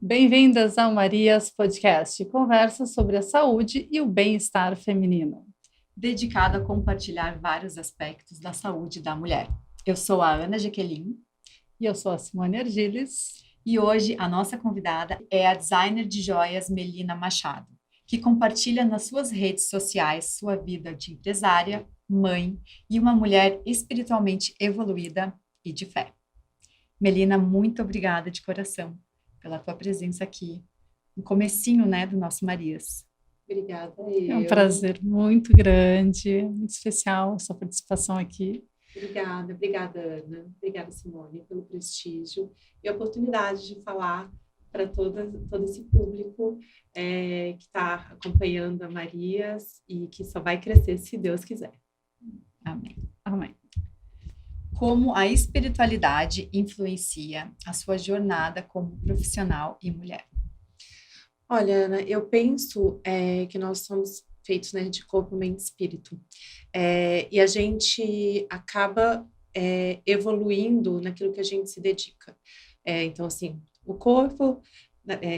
Bem-vindas ao Marias Podcast, conversa sobre a saúde e o bem-estar feminino. Dedicado a compartilhar vários aspectos da saúde da mulher. Eu sou a Ana Jaqueline. E eu sou a Simone Argiles. E hoje a nossa convidada é a designer de joias Melina Machado, que compartilha nas suas redes sociais sua vida de empresária, mãe e uma mulher espiritualmente evoluída e de fé. Melina, muito obrigada de coração pela tua presença aqui no comecinho, do nosso Marias. Obrigada. É um prazer muito grande, muito especial a sua participação aqui. Obrigada, Ana. Obrigada, Simone, pelo prestígio e a oportunidade de falar para todo esse público que está acompanhando a Marias e que só vai crescer se Deus quiser. Amém. Amém. Como a espiritualidade influencia a sua jornada como profissional e mulher? Olha, Ana, eu penso que nós somos feitos, de corpo, mente e espírito. E a gente acaba evoluindo naquilo que a gente se dedica. Então, assim, o corpo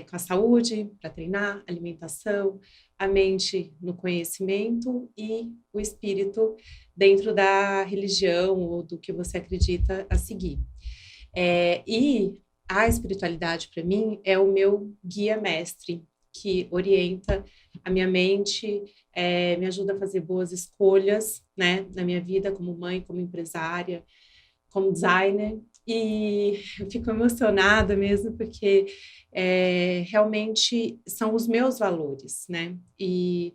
com a saúde, para treinar, alimentação, a mente no conhecimento e o espírito dentro da religião ou do que você acredita a seguir. E a espiritualidade, para mim, é o meu guia mestre, que orienta a minha mente, me ajuda a fazer boas escolhas, na minha vida como mãe, como empresária, como designer. E eu fico emocionada mesmo, porque realmente são os meus valores, E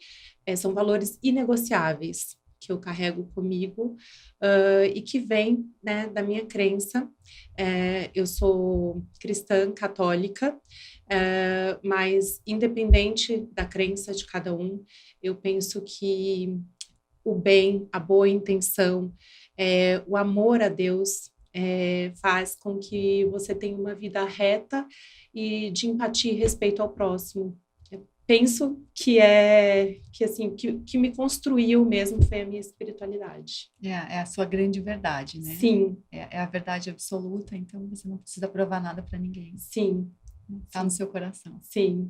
são valores inegociáveis que eu carrego comigo e que vem, da minha crença. Eu sou cristã católica, mas independente da crença de cada um, eu penso que o bem, a boa intenção, o amor a Deus faz com que você tenha uma vida reta e de empatia e respeito ao próximo. Penso que que me construiu mesmo foi a minha espiritualidade. É a sua grande verdade, né? Sim. É a verdade absoluta, então você não precisa provar nada para ninguém. Sim. Está no seu coração. Sim.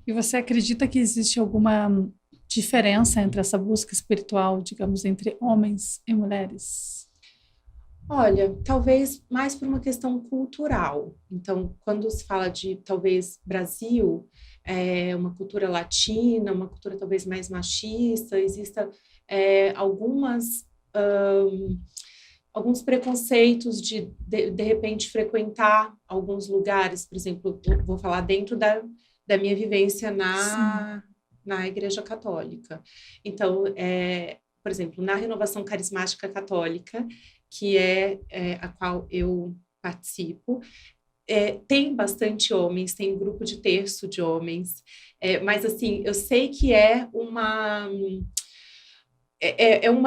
E você acredita que existe alguma diferença entre essa busca espiritual, digamos, entre homens e mulheres? Olha, talvez mais por uma questão cultural. Então, quando se fala de, talvez, Brasil, uma cultura latina, uma cultura talvez mais machista, existem alguns preconceitos de repente, frequentar alguns lugares. Por exemplo, eu vou falar dentro da minha vivência na Igreja Católica. Então, por exemplo, na Renovação Carismática Católica, que é a qual eu participo, tem bastante homens, tem grupo de terço de homens, mas assim, eu sei que é uma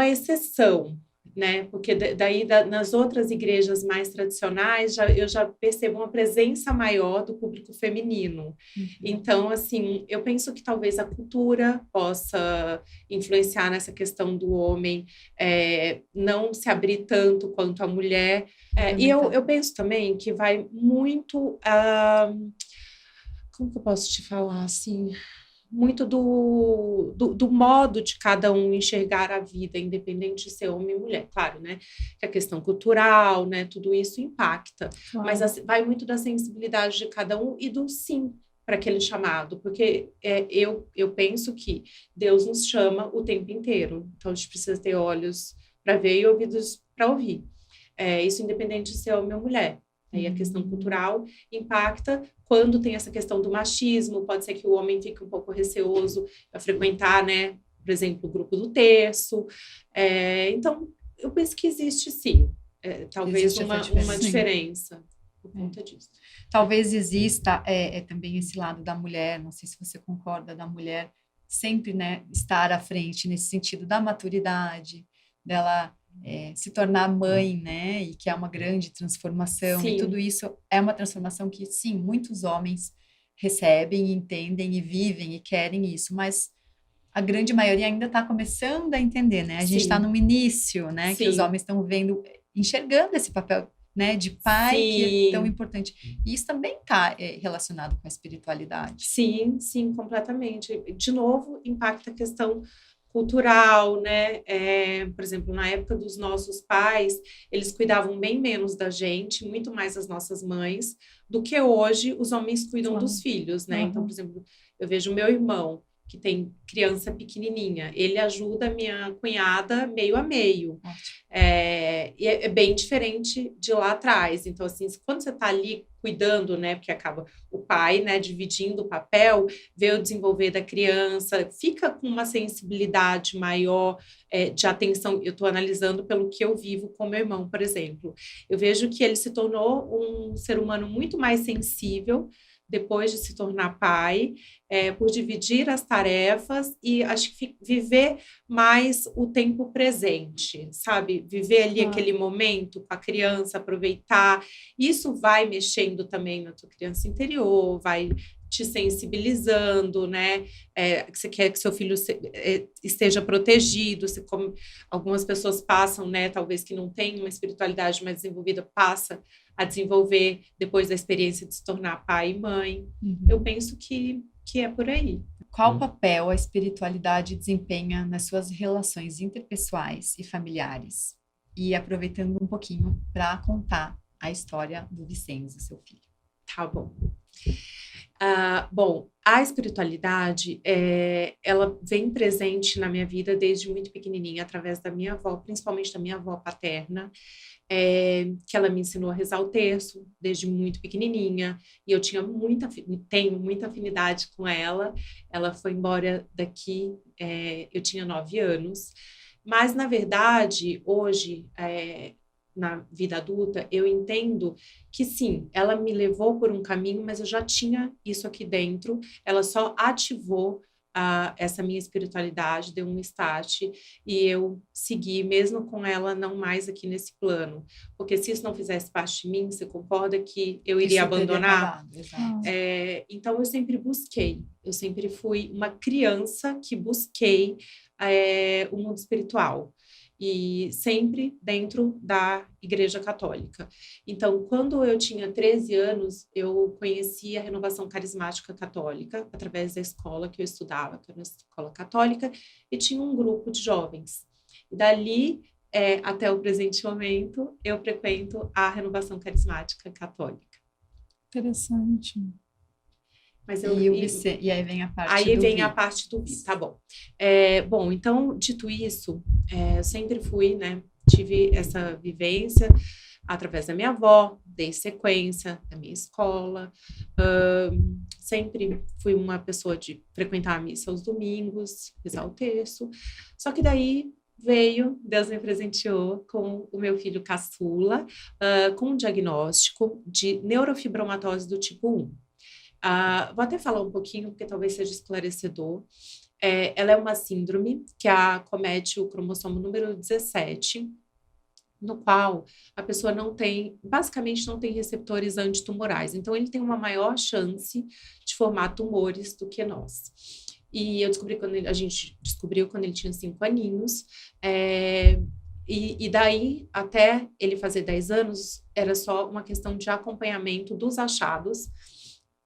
exceção, porque daí nas outras igrejas mais tradicionais eu já percebo uma presença maior do público feminino. Uhum. Então, assim, eu penso que talvez a cultura possa influenciar nessa questão do homem não se abrir tanto quanto a mulher. E eu penso também que vai muito... como que eu posso te falar, assim... muito do modo de cada um enxergar a vida, independente de ser homem ou mulher. Claro, que a questão cultural, tudo isso impacta. Claro. Mas vai muito da sensibilidade de cada um e do sim para aquele chamado, porque eu penso que Deus nos chama o tempo inteiro. Então, a gente precisa ter olhos para ver e ouvidos para ouvir. Isso independente de ser homem ou mulher. Aí a questão cultural impacta quando tem essa questão do machismo, pode ser que o homem fique um pouco receoso a frequentar, por exemplo, o grupo do terço. Então, eu penso que existe sim, talvez Existe uma diferença por conta disso. Talvez exista também esse lado da mulher, não sei se você concorda, da mulher sempre estar à frente nesse sentido da maturidade, dela... se tornar mãe, e que é uma grande transformação. Sim. E tudo isso é uma transformação que, sim, muitos homens recebem, entendem e vivem e querem isso, mas a grande maioria ainda está começando a entender, A gente está no início, que os homens estão enxergando esse papel né, de pai, que é Sim. tão importante. E isso também está relacionado com a espiritualidade. Sim, sim, completamente. De novo, impacta a questão cultural, né? Por exemplo, na época dos nossos pais, eles cuidavam bem menos da gente, muito mais as nossas mães, do que hoje os homens cuidam Claro. dos filhos, né? Então, Uhum. por exemplo, eu vejo o meu irmão, que tem criança pequenininha, ele ajuda a minha cunhada meio a meio. Ótimo. E é bem diferente de lá atrás. Então, assim, quando você está ali cuidando, né, porque acaba o pai, né, dividindo o papel, vê o desenvolver da criança, fica com uma sensibilidade maior de atenção. Eu estou analisando pelo que eu vivo com meu irmão, por exemplo. Eu vejo que ele se tornou um ser humano muito mais sensível depois de se tornar pai, por dividir as tarefas e acho que viver mais o tempo presente, sabe? Viver ali aquele momento com a criança, aproveitar. Isso vai mexendo também na tua criança interior, vai te sensibilizando, né? Que você quer que seu filho esteja protegido. Algumas pessoas passam, né? Talvez que não tem uma espiritualidade mais desenvolvida, passa a desenvolver depois da experiência de se tornar pai e mãe. Uhum. Eu penso que é por aí. Qual papel a espiritualidade desempenha nas suas relações interpessoais e familiares? E aproveitando um pouquinho para contar a história do Vicenzo, seu filho. Tá bom. Bom, a espiritualidade, ela vem presente na minha vida desde muito pequenininha, através da minha avó, principalmente da minha avó paterna, que ela me ensinou a rezar o terço desde muito pequenininha, e eu tenho muita afinidade com ela. Ela foi embora daqui, eu tinha 9 anos, mas, na verdade, hoje, na vida adulta, eu entendo que sim, ela me levou por um caminho, mas eu já tinha isso aqui dentro, ela só ativou essa minha espiritualidade, deu um start e eu segui, mesmo com ela não mais aqui nesse plano, porque se isso não fizesse parte de mim, você concorda que eu iria abandonar? Então eu sempre fui uma criança que busquei o mundo espiritual. E sempre dentro da Igreja Católica. Então, quando eu tinha 13 anos, eu conheci a Renovação Carismática Católica, através da escola que eu estudava, que era uma escola católica, e tinha um grupo de jovens. E dali, até o presente momento, eu frequento a Renovação Carismática Católica. Interessante. Mas e aí vem a parte aí do vem Vi. a parte do Vi, tá bom. Bom, então, dito isso, eu sempre fui, né, tive essa vivência através da minha avó, dei sequência da minha escola, sempre fui uma pessoa de frequentar a missa aos domingos, rezar o terço, só que daí Deus me presenteou com o meu filho caçula, com um diagnóstico de neurofibromatose do tipo 1. Vou até falar um pouquinho, porque talvez seja esclarecedor. Ela é uma síndrome que acomete o cromossomo número 17, no qual a pessoa basicamente não tem receptores antitumorais. Então, ele tem uma maior chance de formar tumores do que nós. E a gente descobriu quando ele tinha 5 aninhos, e daí, até ele fazer 10 anos, era só uma questão de acompanhamento dos achados,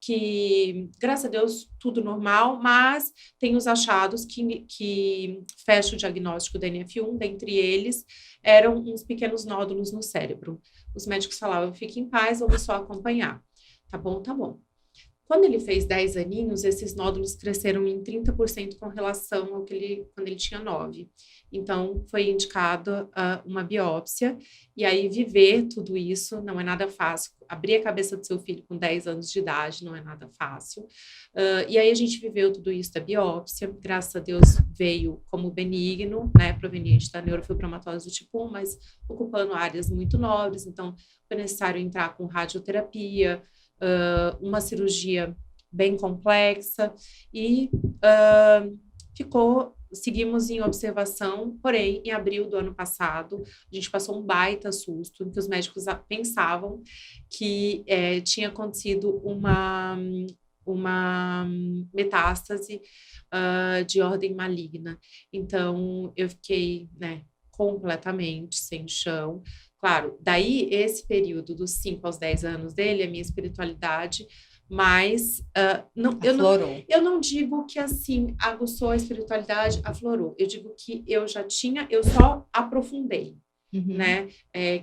que, graças a Deus, tudo normal, mas tem os achados que fecham o diagnóstico da NF1, dentre eles, eram uns pequenos nódulos no cérebro. Os médicos falavam, fique em paz, vamos só acompanhar. Tá bom, tá bom. Quando ele fez 10 aninhos, esses nódulos cresceram em 30% com relação ao quando ele tinha 9. Então, foi indicado uma biópsia, e aí viver tudo isso não é nada fácil. Abrir a cabeça do seu filho com 10 anos de idade não é nada fácil. E aí a gente viveu tudo isso da biópsia, graças a Deus veio como benigno, né, proveniente da neurofibromatose do tipo 1, mas ocupando áreas muito nobres, então foi necessário entrar com radioterapia, uma cirurgia bem complexa e seguimos em observação, porém, em abril do ano passado, a gente passou um baita susto, em que os médicos pensavam que tinha acontecido uma metástase de ordem maligna. Então, eu fiquei, né, completamente sem chão. Claro, daí esse período dos 5 aos 10 anos dele, a minha espiritualidade, mas Aflorou. eu não digo que assim aguçou a espiritualidade, aflorou. Eu digo que eu já tinha, eu só aprofundei, né?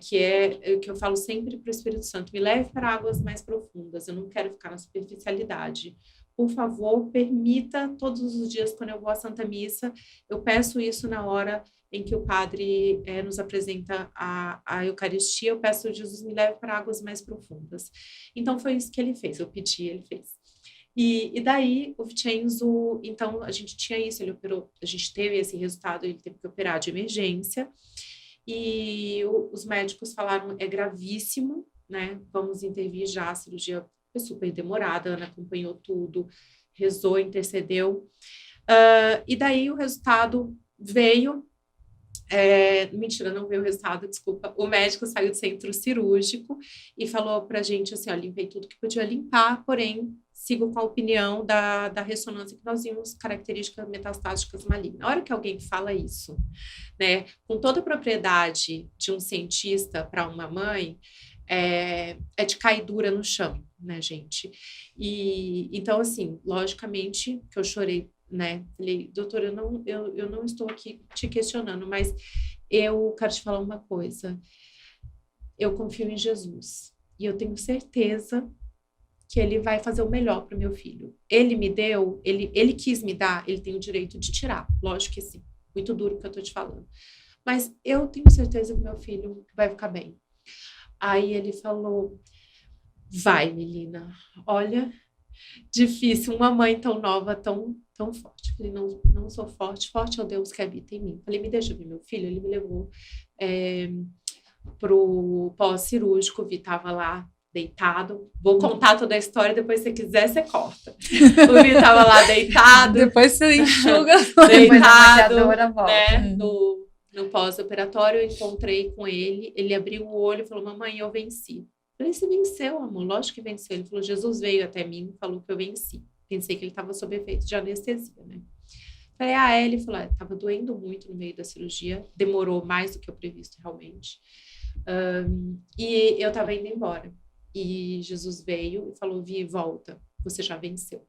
Que é o que eu falo sempre para o Espírito Santo: me leve para águas mais profundas, eu não quero ficar na superficialidade. Por favor, permita todos os dias, quando eu vou à Santa Missa, eu peço isso na hora em que o padre nos apresenta a Eucaristia, eu peço: Jesus, me leve para águas mais profundas. Então, foi isso que ele fez, eu pedi, ele fez. E daí, o Vincenzo, então, a gente tinha isso, ele operou, a gente teve esse resultado, ele teve que operar de emergência, e os médicos falaram: é gravíssimo, né, vamos intervir já, a cirurgia foi super demorada, a Ana acompanhou tudo, rezou, intercedeu, e daí o resultado veio. Mentira, não veio o resultado, desculpa. O médico saiu do centro cirúrgico e falou pra gente assim: ó, limpei tudo que podia limpar, porém, sigo com a opinião da ressonância que nós vimos características metastáticas malignas. Na hora que alguém fala isso, né, com toda a propriedade de um cientista para uma mãe, é de cair dura no chão, né, gente? E então, assim, logicamente que eu chorei, né? Falei: doutora, eu não estou aqui te questionando, mas eu quero te falar uma coisa. Eu confio em Jesus e eu tenho certeza que ele vai fazer o melhor para o meu filho. Ele me deu, ele quis me dar, ele tem o direito de tirar, lógico que sim. Muito duro o que eu estou te falando. Mas eu tenho certeza que meu filho vai ficar bem. Aí ele falou: vai, menina, olha, difícil, uma mãe tão nova, tão forte. Falei: não sou forte, forte é o Deus que habita em mim. Falei: me deixa ver meu filho. Ele me levou pro pós-cirúrgico, o Vi estava lá deitado. Vou contar toda a história, depois se quiser, você corta. O Vi estava lá deitado. Depois você enxuga. Deitado, né, no pós-operatório, eu encontrei com ele, ele abriu o olho e falou: mamãe, eu venci. Falei: você venceu, amor, lógico que venceu. Ele falou: Jesus veio até mim e falou que eu venci. Pensei que ele estava sob efeito de anestesia, né? Falei: ele falou: estava doendo muito no meio da cirurgia, demorou mais do que o previsto realmente. E eu estava indo embora. E Jesus veio e falou: Vi, volta, você já venceu.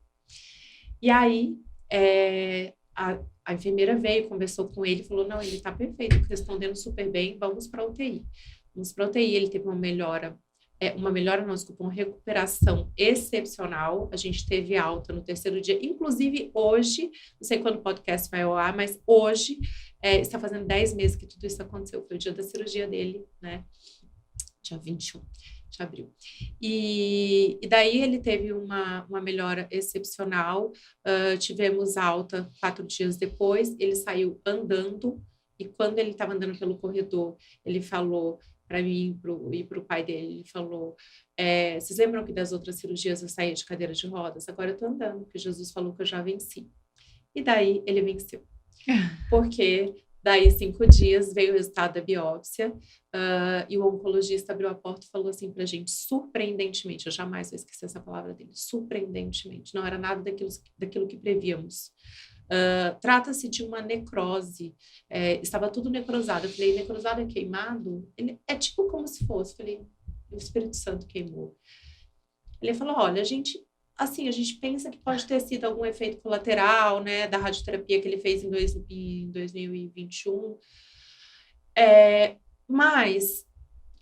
E aí, a enfermeira veio, conversou com ele, falou: não, ele está perfeito, respondendo super bem, vamos para a UTI. Vamos para a UTI, ele teve uma melhora, não, desculpa, uma recuperação excepcional. A gente teve alta no 3º dia, inclusive hoje, não sei quando o podcast vai ao ar, mas hoje está fazendo 10 meses que tudo isso aconteceu. Foi o dia da cirurgia dele, né? Dia 21 de abril. E daí ele teve uma melhora excepcional. Tivemos alta 4 dias depois, ele saiu andando, e quando ele estava andando pelo corredor, ele falou para mim e para o pai dele, ele falou: vocês lembram que das outras cirurgias eu saí de cadeira de rodas? Agora eu estou andando, porque Jesus falou que eu já venci. E daí ele venceu. Porque daí 5 dias veio o resultado da biópsia, e o oncologista abriu a porta e falou assim pra gente, surpreendentemente, eu jamais vou esquecer essa palavra dele, surpreendentemente, não era nada daquilo que prevíamos. Trata-se de uma necrose, estava tudo necrosado. Eu falei: necrosado é queimado? Ele, é tipo como se fosse. Eu falei: o Espírito Santo queimou. Ele falou: olha, a gente pensa que pode ter sido algum efeito colateral, né, da radioterapia que ele fez em 2021, mas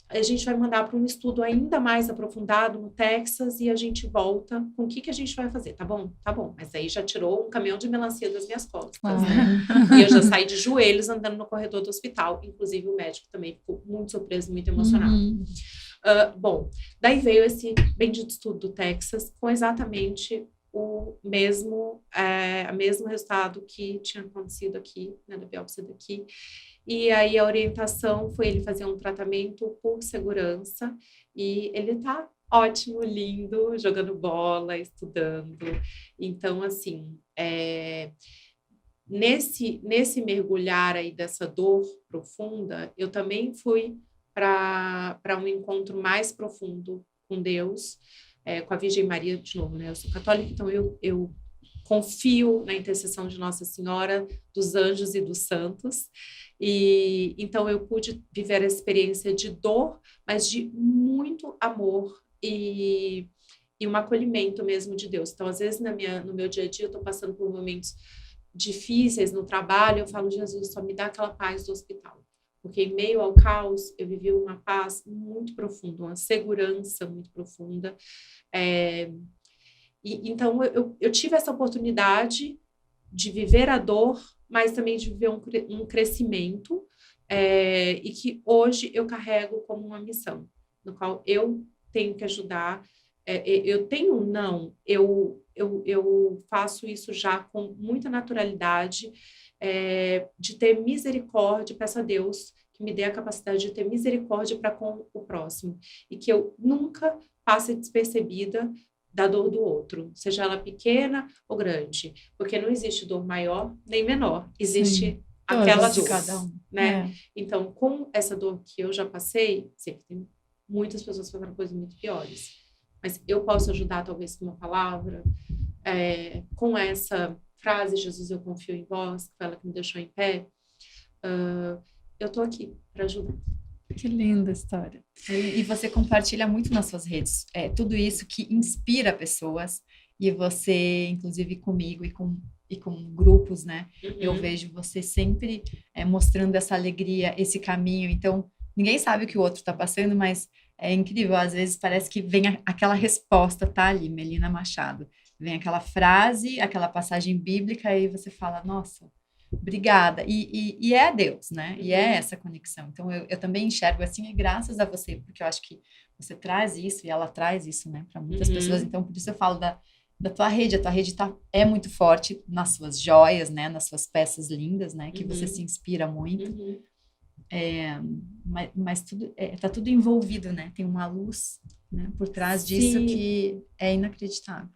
a gente vai mandar para um estudo ainda mais aprofundado no Texas e a gente volta com o que a gente vai fazer, tá bom? Tá bom, mas aí já tirou um caminhão de melancia das minhas costas, né? E eu já saí de joelhos andando no corredor do hospital, inclusive o médico também ficou muito surpreso, muito emocionado. Bom, daí veio esse bendito estudo do Texas com exatamente o mesmo resultado que tinha acontecido aqui, né, na biópsia daqui. E aí a orientação foi ele fazer um tratamento por segurança, e ele tá ótimo, lindo, jogando bola, estudando. Então, assim, nesse mergulhar aí dessa dor profunda, eu também fui para um encontro mais profundo com Deus, com a Virgem Maria, de novo, né? Eu sou católica, então eu confio na intercessão de Nossa Senhora, dos anjos e dos santos. E então eu pude viver a experiência de dor, mas de muito amor e um acolhimento mesmo de Deus. Então, às vezes, no meu dia a dia, eu estou passando por momentos difíceis no trabalho, eu falo, Jesus, só me dá aquela paz do hospital. Porque em meio ao caos, eu vivi uma paz muito profunda, uma segurança muito profunda. Então, eu tive essa oportunidade de viver a dor, mas também de viver um crescimento, e que hoje eu carrego como uma missão, no qual eu tenho que ajudar. Eu tenho não, eu faço isso já com muita naturalidade, de ter misericórdia, peço a Deus que me dê a capacidade de ter misericórdia para com o próximo, e que eu nunca passe despercebida da dor do outro, seja ela pequena ou grande, porque não existe dor maior nem menor, existe aquela dor, de cada um, né? Então, com essa dor que eu já passei, sempre tem muitas pessoas fazendo coisas muito piores, mas eu posso ajudar talvez com uma palavra, com essa frase, Jesus, eu confio em vós, que foi ela que me deixou em pé, eu estou aqui para ajudar. Que linda história. E você compartilha muito nas suas redes, tudo isso que inspira pessoas, e você, inclusive comigo e com grupos, né? Uhum. Eu vejo você sempre mostrando essa alegria, esse caminho. Então, ninguém sabe o que o outro está passando, mas é incrível. Às vezes parece que vem aquela resposta, tá ali, Melina Machado. Vem aquela frase, aquela passagem bíblica, e você fala, nossa, obrigada. E é Deus, né? E é essa conexão. Então, eu também enxergo assim, e graças a você, porque eu acho que você traz isso, e ela traz isso, né, para muitas pessoas. Então, por isso eu falo da tua rede. A tua rede é muito forte nas suas joias, né, nas suas peças lindas, né, que você se inspira muito. Mas tudo tá tudo envolvido, né? Tem uma luz, né, por trás disso. Sim. Que é inacreditável.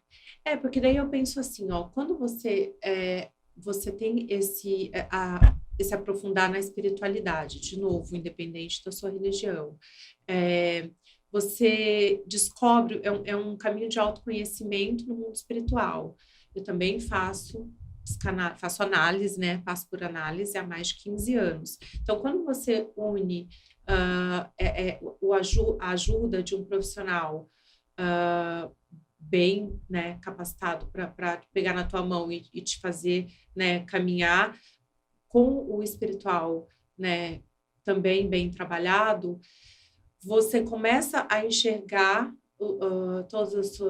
Porque daí eu penso assim, ó, quando você tem esse aprofundar na espiritualidade, de novo, independente da sua religião, você descobre, é um caminho de autoconhecimento no mundo espiritual. Eu também faço análise, né? Passo por análise há mais de 15 anos. Então, quando você une a ajuda de um profissional bem, né, capacitado para pegar na tua mão e te fazer, né, caminhar, com o espiritual, né, também bem trabalhado, você começa a enxergar todas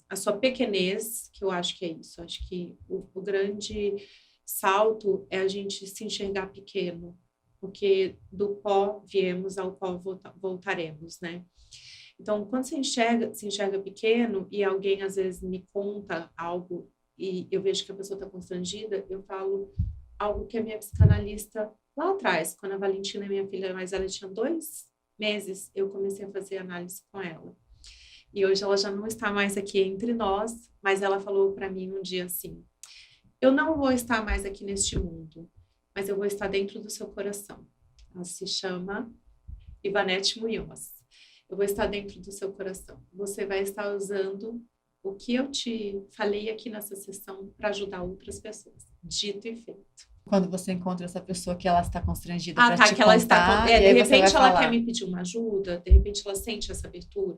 a sua pequenez, que eu acho que é isso. Acho que o grande salto é a gente se enxergar pequeno, porque do pó viemos, ao pó voltaremos, né? Então, quando se enxerga pequeno, e alguém às vezes me conta algo e eu vejo que a pessoa está constrangida, eu falo algo que a minha psicanalista lá atrás, quando a Valentina, minha filha mais velha, tinha 2 meses, eu comecei a fazer análise com ela. E hoje ela já não está mais aqui entre nós, mas ela falou para mim um dia assim: eu não vou estar mais aqui neste mundo, mas eu vou estar dentro do seu coração. Ela se chama Ivanete Munhoz. Eu vou estar dentro do seu coração. Você vai estar usando o que eu te falei aqui nessa sessão para ajudar outras pessoas. Dito e feito. Quando você encontra essa pessoa que ela está constrangida para te que ela contar, está, de repente ela quer me pedir uma ajuda, de repente ela sente essa abertura,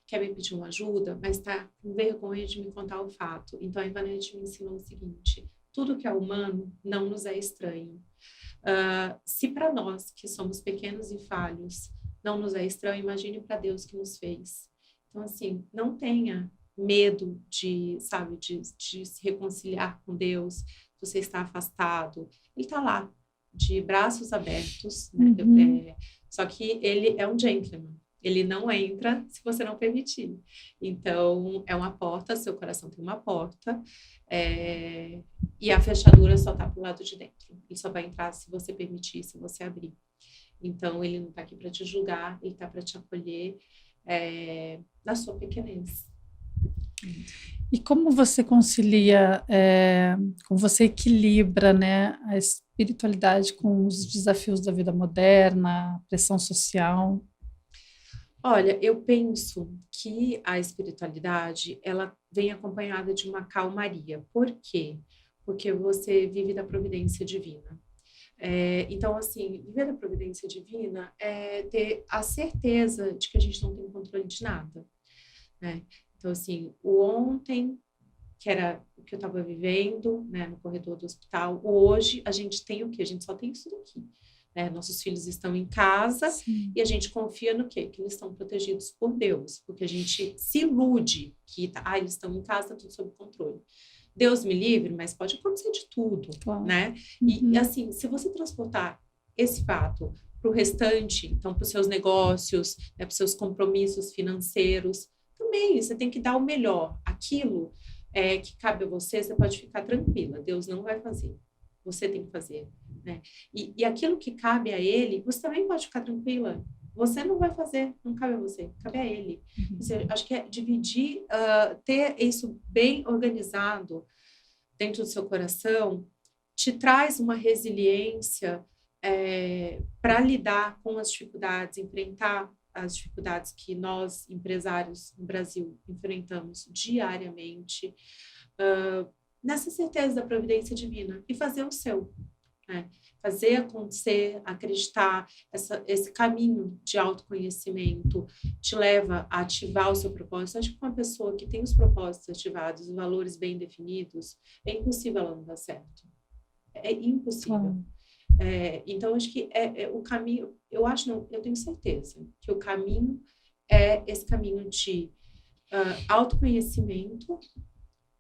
quer me pedir uma ajuda, mas está com vergonha de me contar o fato. Então a Ivanete me ensinou o seguinte: tudo que é humano não nos é estranho. Se para nós, que somos pequenos e falhos, não nos é estranho, imagine para Deus que nos fez. Então, assim, não tenha medo de se reconciliar com Deus. Você está afastado, ele está lá, de braços abertos, né? Só que ele é um gentleman, ele não entra se você não permitir. Então, é uma porta, seu coração tem uma porta, e a fechadura só está para o lado de dentro. Ele só vai entrar se você permitir, se você abrir. Então, ele não está aqui para te julgar, ele está para te acolher na sua pequenez. E como você concilia, como você equilibra, né, a espiritualidade com os desafios da vida moderna, a pressão social? Olha, eu penso que a espiritualidade, ela vem acompanhada de uma calmaria. Por quê? Porque você vive da providência divina. Então, assim, viver da providência divina é ter a certeza de que a gente não tem controle de nada, né? Então, assim, o ontem, que era o que eu estava vivendo, né, no corredor do hospital, hoje a gente tem o quê? A gente só tem isso daqui. Nossos filhos estão em casa. Sim. E a gente confia no quê? Que eles estão protegidos por Deus, porque a gente se ilude que eles estão em casa, tá tudo sob controle. Deus me livre, mas pode acontecer de tudo, claro. Né? Uhum. E assim, se você transportar esse fato para o restante, então para os seus negócios, né, para os seus compromissos financeiros, também você tem que dar o melhor. Aquilo que cabe a você, você pode ficar tranquila, Deus não vai fazer. Você tem que fazer, né? E aquilo que cabe a ele, você também pode ficar tranquila. Você não vai fazer, não cabe a você, cabe a ele. Uhum. Seja, acho que é dividir, ter isso bem organizado dentro do seu coração, te traz uma resiliência para lidar com as dificuldades, enfrentar as dificuldades que nós, empresários no Brasil, enfrentamos diariamente, nessa certeza da providência divina, e fazer o seu, né? Fazer acontecer, acreditar, esse caminho de autoconhecimento te leva a ativar o seu propósito. Acho que uma pessoa que tem os propósitos ativados, os valores bem definidos, é impossível ela não dar certo. É impossível. Então, acho que o caminho, eu tenho certeza que o caminho é esse caminho de autoconhecimento,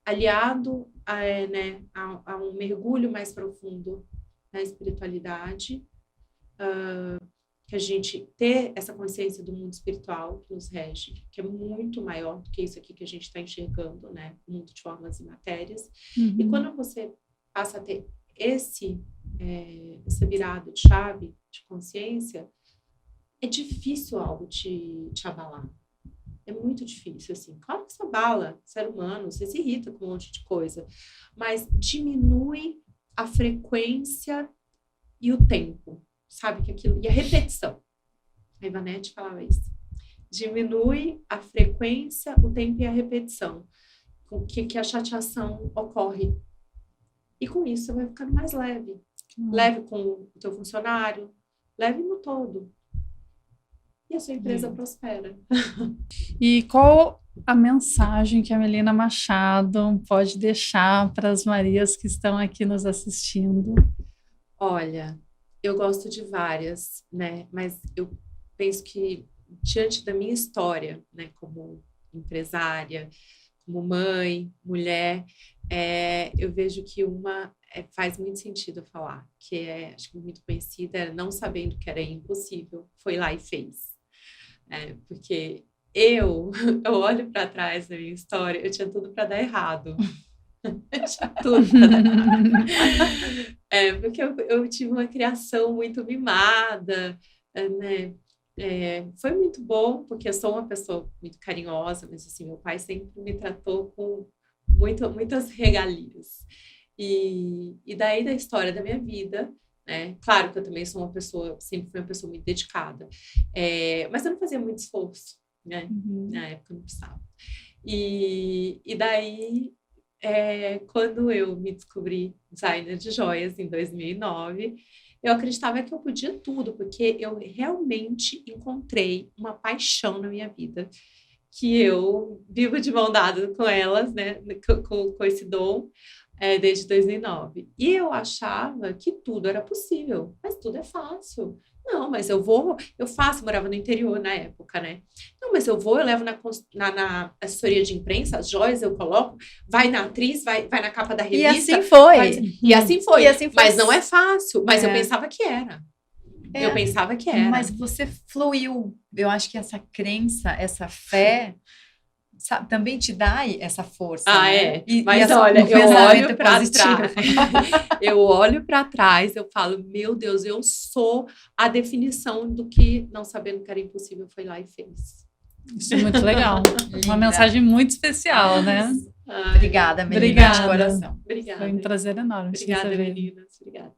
aliado a um mergulho mais profundo na espiritualidade, que a gente ter essa consciência do mundo espiritual que nos rege, que é muito maior do que isso aqui que a gente está enxergando, né? O mundo de formas e matérias. Uhum. E quando você passa a ter essa virada de chave de consciência, é difícil algo te abalar. É muito difícil, assim. Claro que você abala, ser humano, você se irrita com um monte de coisa, mas diminui a frequência e o tempo, sabe? Que aquilo, e a repetição. A Ivonete falava isso. Diminui a frequência, o tempo e a repetição, com que a chateação ocorre. E com isso você vai ficando mais leve. Leve com o teu funcionário, leve no todo. E a sua empresa prospera. E qual a mensagem que a Melina Machado pode deixar para as Marias que estão aqui nos assistindo? Olha, eu gosto de várias, né? Mas eu penso que diante da minha história, né, como empresária, como mãe, mulher, eu vejo que uma faz muito sentido eu falar, que acho que muito conhecida, não sabendo que era impossível, foi lá e fez. Porque eu olho para trás da minha história, eu tinha tudo para dar errado. Eu tinha tudo para dar errado. Porque eu tive uma criação muito mimada, né? Foi muito bom, porque eu sou uma pessoa muito carinhosa, mas assim, meu pai sempre me tratou com muitas regalias. E daí da história da minha vida, né? Claro que eu também sou uma pessoa, sempre fui uma pessoa muito dedicada, mas eu não fazia muito esforço, né? Uhum. Na época eu não precisava. E daí, quando eu me descobri designer de joias em 2009, eu acreditava que eu podia tudo, porque eu realmente encontrei uma paixão na minha vida, que eu vivo de mão dada com elas, né? Com esse dom. Desde 2009. E eu achava que tudo era possível, mas tudo é fácil. Não, mas eu faço, morava no interior na época, né? Não, mas eu levo na assessoria de imprensa, as joias eu coloco, vai na atriz, vai na capa da revista. E assim foi. Mas não é fácil, mas eu pensava que era. Eu pensava que era. Mas você fluiu. Eu acho que essa crença, essa fé... Sabe, também te dá essa força. Né? Mas olha, eu olho para trás. Eu olho para trás, eu falo, meu Deus, eu sou a definição do que não sabendo que era impossível foi lá e fez. Isso é muito legal. Uma mensagem muito especial, né? Obrigada, Melina, de coração. Obrigada. Foi um prazer enorme. Obrigada, meninas. Obrigada.